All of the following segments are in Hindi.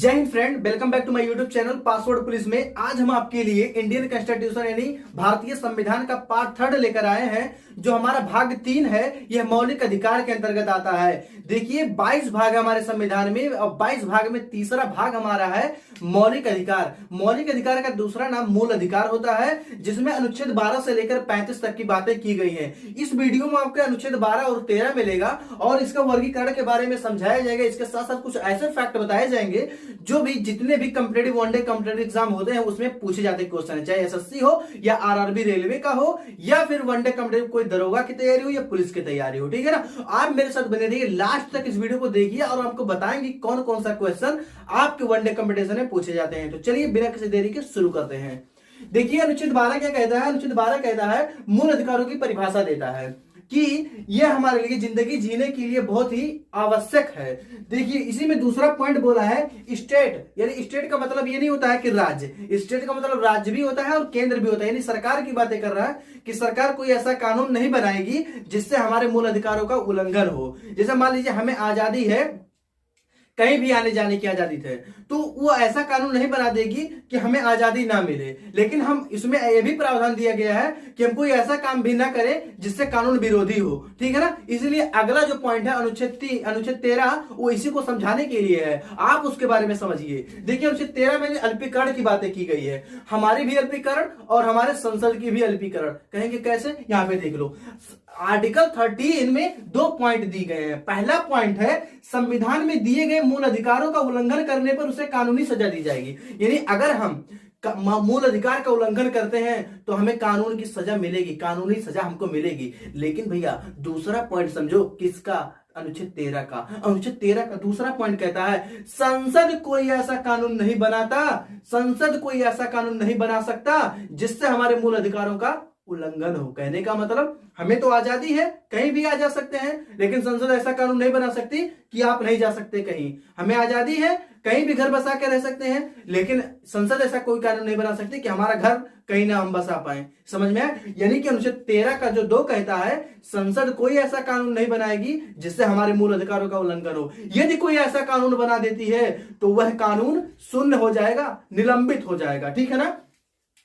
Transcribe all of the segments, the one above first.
जय Hind friend, welcome back to my YouTube channel password police में। आज हम आपके लिए इंडियन कॉन्स्टिट्यूशन यानी भारतीय संविधान का पार्ट 3 लेकर आए हैं। जो हमारा भाग 3 है यह मौलिक अधिकार के अंतर्गत आता है। देखिए 22 भाग है हमारे संविधान में और 22 भाग में तीसरा भाग हमारा है मौलिक अधिकार। मौलिक अधिकार का दूसरा नाम मूल अधिकार होता है, जिसमें अनुच्छेद 12 से लेकर 35 तक की बातें की गई हैं। इस वीडियो में आपको अनुच्छेद 12 और 13 मिलेगा और इसका वर्गीकरण के बारे में समझाया जाएगा। इसके साथ साथ कुछ ऐसे फैक्ट बताए जाएंगे जो भी जितने भी कॉम्पिटिटिव वनडे कॉम्पिटिटिव एग्जाम होते हैं उसमें पूछे जाते क्वेश्चन है, चाहे एसएससी हो या आरआरबी रेलवे का हो या फिर वनडे कॉम्पिटिटिव कोई दरोगा की तैयारी हो या पुलिस की तैयारी हो। ठीक है ना, आप मेरे साथ बने रहिए, लास्ट तक इस वीडियो को देखिए और आपको बताएंगे कौन कौन सा क्वेश्चन आपके वनडे कॉम्पिटिशन में पूछे जाते हैं। तो चलिए बिना किसी देरी के शुरू करते हैं। देखिए अनुच्छेद 12 क्या कहता है। अनुच्छेद 12 कहता है मूल अधिकारों की परिभाषा देता है कि यह हमारे लिए जिंदगी जीने के लिए बहुत ही आवश्यक है। देखिए इसी में दूसरा पॉइंट बोला है स्टेट, यानी स्टेट का मतलब ये नहीं होता है कि राज्य। स्टेट का मतलब राज्य भी होता है और केंद्र भी होता है, यानी सरकार की बातें कर रहा है कि सरकार कोई ऐसा कानून नहीं बनाएगी जिससे हमारे मूल अधिकारों का उल्लंघन हो। जैसे मान लीजिए हमें आजादी है, कहीं भी आने जाने की आजादी थे, तो वो ऐसा कानून नहीं बना देगी कि हमें आजादी ना मिले, लेकिन हम इसमें यह भी प्रावधान दिया गया है कि हम कोई ऐसा काम भी ना करें जिससे कानून विरोधी हो। ठीक है ना, इसलिए अगला जो पॉइंट है अनुच्छेद 13 वो इसी को समझाने के लिए है। आप उसके बारे में समझिए। देखिए अनुच्छेद 13 में अल्पीकरण की बातें की गई है, हमारी भी अल्पीकरण और हमारे संसद की भी अल्पीकरण। कहेंगे कैसे, यहां पे देख लो। आर्टिकल 13 में 2 पॉइंट दिए गए हैं। पहला पॉइंट है संविधान में दिए गए मूल अधिकारों का उल्लंघन करने पर उसे कानूनी सजा दी जाएगी। यानी अगर हम मूल अधिकार का उल्लंघन करते हैं तो हमें कानून की सजा मिलेगी, कानूनी सजा हमको मिलेगी। लेकिन भैया दूसरा पॉइंट समझो, किसका? अनुच्छेद 13 का। अनुच्छेद 13 का दूसरा पॉइंट कहता है संसद कोई ऐसा कानून नहीं बनाता, संसद कोई ऐसा कानून नहीं बना सकता जिससे हमारे मूल अधिकारों का उल्लंघन हो। कहने का मतलब हमें तो आजादी है, कहीं भी आ जा सकते हैं, लेकिन संसद ऐसा कानून नहीं बना सकती कि आप नहीं जा सकते कहीं। हमें आजादी है, कहीं भी घर बसा के रह सकते हैं, लेकिन संसद ऐसा कोई कानून नहीं बना सकती कि हमारा घर कहीं ना हम बसा पाए। समझ में आया? यानी कि अनुच्छेद 13 का जो 2 कहता है संसद कोई ऐसा कानून नहीं बनाएगी जिससे हमारे मूल अधिकारों का उल्लंघन हो। यदि कोई ऐसा कानून बना देती है तो वह कानून शून्य हो जाएगा, निलंबित हो जाएगा। ठीक है ना,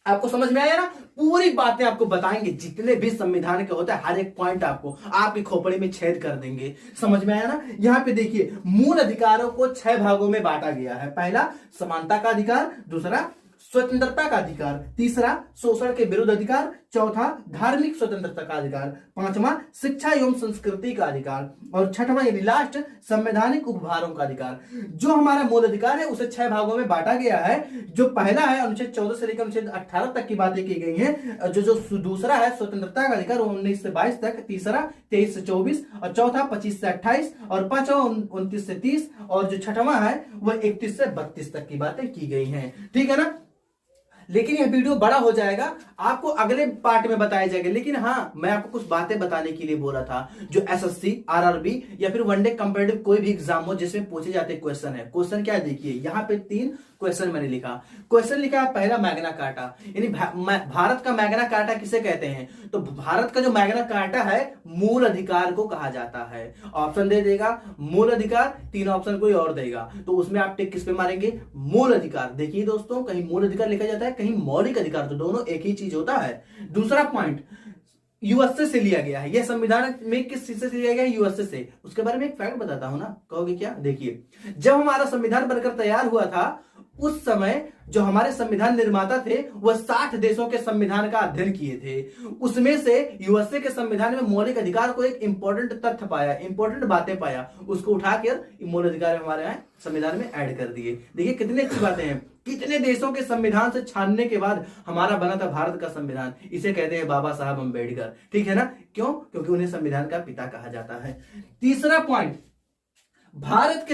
आपको समझ में आया ना? पूरी बातें आपको बताएंगे, जितने भी संविधान के होता है हर एक पॉइंट आपको आपकी खोपड़ी में छेद कर देंगे। समझ में आया ना? यहां पे देखिए मूल अधिकारों को 6 भागों में बांटा गया है। पहला समानता का अधिकार, दूसरा स्वतंत्रता का अधिकार, तीसरा शोषण के विरुद्ध अधिकार, चौथा धार्मिक स्वतंत्रता का अधिकार, पांचवा शिक्षा एवं संस्कृति का अधिकार और छठवां यानी लास्ट संवैधानिक उपहारों का अधिकार। जो हमारा मूल अधिकार है उसे 6 भागों में बांटा गया है। जो पहला है अनुच्छेद 14 से लेकर अनुच्छेद 18 तक की बातें की गई हैं। जो दूसरा है स्वतंत्रता का अधिकार 19 से 22 तक, तीसरा 23 से 24 और चौथा 25 से 28 और पांचवा 29 से 30 और जो छठवां है वह 31 से 32 तक की बातें की गई हैं। ठीक है ना, लेकिन यह वीडियो बड़ा हो जाएगा, आपको अगले पार्ट में बताया जाएगा। लेकिन हाँ, मैं आपको कुछ बातें बताने के लिए बोला था। जो एसएससी, आरआरबी या फिर वनडे कॉम्पिटिटिव कोई भी एग्जाम हो जिसमें पूछे जाते क्वेश्चन है। क्वेश्चन क्या है देखिए, यहाँ पे 3 क्वेश्चन मैंने लिखा। क्वेश्चन लिखा है पहला मैग्ना कार्टा, यानी भारत का मैग्ना कार्टा किसे कहते हैं? तो भारत का जो मैग्ना कार्टा है मूल अधिकार को कहा जाता है। ऑप्शन दे देगा मूल अधिकार, 3 ऑप्शन कोई और देगा, तो उसमें आप टिक किस पे मारेंगे? मूल अधिकार। देखिए दोस्तों, कहीं मूल अधिकार लिखा जाता है, कहीं मौलिक अधिकार, तो दोनों एक ही चीज होता है। दूसरा पॉइंट यूएसए से लिया गया है। यह संविधान में किस चीज से लिया गया है? यूएसए से। उसके बारे में एक फैक्ट बताता हूं ना, कहोगे क्या? देखिए जब हमारा संविधान बनकर तैयार हुआ था उस समय जो हमारे संविधान निर्माता थे वह 60 देशों के संविधान का अध्ययन किए थे। उसमें से यूएसए के संविधान में मौलिक अधिकार को एक इंपॉर्टेंट तथ्य पाया, इंपॉर्टेंट बातें पाया, उसको उठाकर मौलिक अधिकार हमारे यहाँ संविधान में ऐड कर दिए। देखिए कितनी अच्छी बातें हैं। कितने देशों के संविधान से छानने के बाद हमारा बना था भारत का संविधान। इसे कहते हैं बाबा साहब अम्बेडकर। ठीक है ना, क्यों? क्योंकि उन्हें संविधान का पिता कहा जाता है। तीसरा पॉइंट, भारत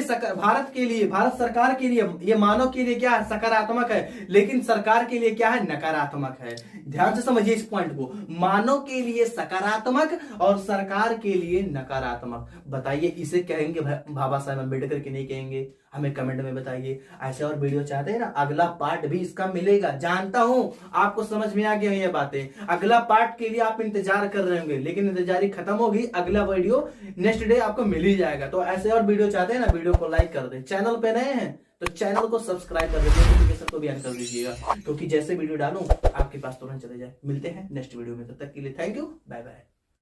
के लिए, भारत सरकार के लिए, ये मानव के लिए क्या है? सकारात्मक है, लेकिन सरकार के लिए क्या है? नकारात्मक है। ध्यान से समझिए इस पॉइंट को। मानव के लिए सकारात्मक और सरकार के लिए नकारात्मक। बताइए इसे कहेंगे बाबा साहब अम्बेडकर की नहीं कहेंगे? हमें कमेंट में बताइए। ऐसे और वीडियो चाहते हैं ना, अगला पार्ट भी इसका मिलेगा। जानता हूं आपको समझ में आ गया ये बातें। अगला पार्ट के लिए आप इंतजार कर रहे होंगे, लेकिन इंतजारी खत्म होगी, अगला वीडियो नेक्स्ट डे आपको मिल ही जाएगा। तो ऐसे और वीडियो चाहते हैं ना, वीडियो को लाइक कर दें। चैनल पे नए हैं तो चैनल को सब्सक्राइब कर दीजिए, नोटिफिकेशन को भी ऑन कर दीजिएगा, क्योंकि जैसे वीडियो डालूं आपके पास तुरंत चले जाए। मिलते हैं नेक्स्ट वीडियो में, तब तक के लिए थैंक यू, बाय बाय।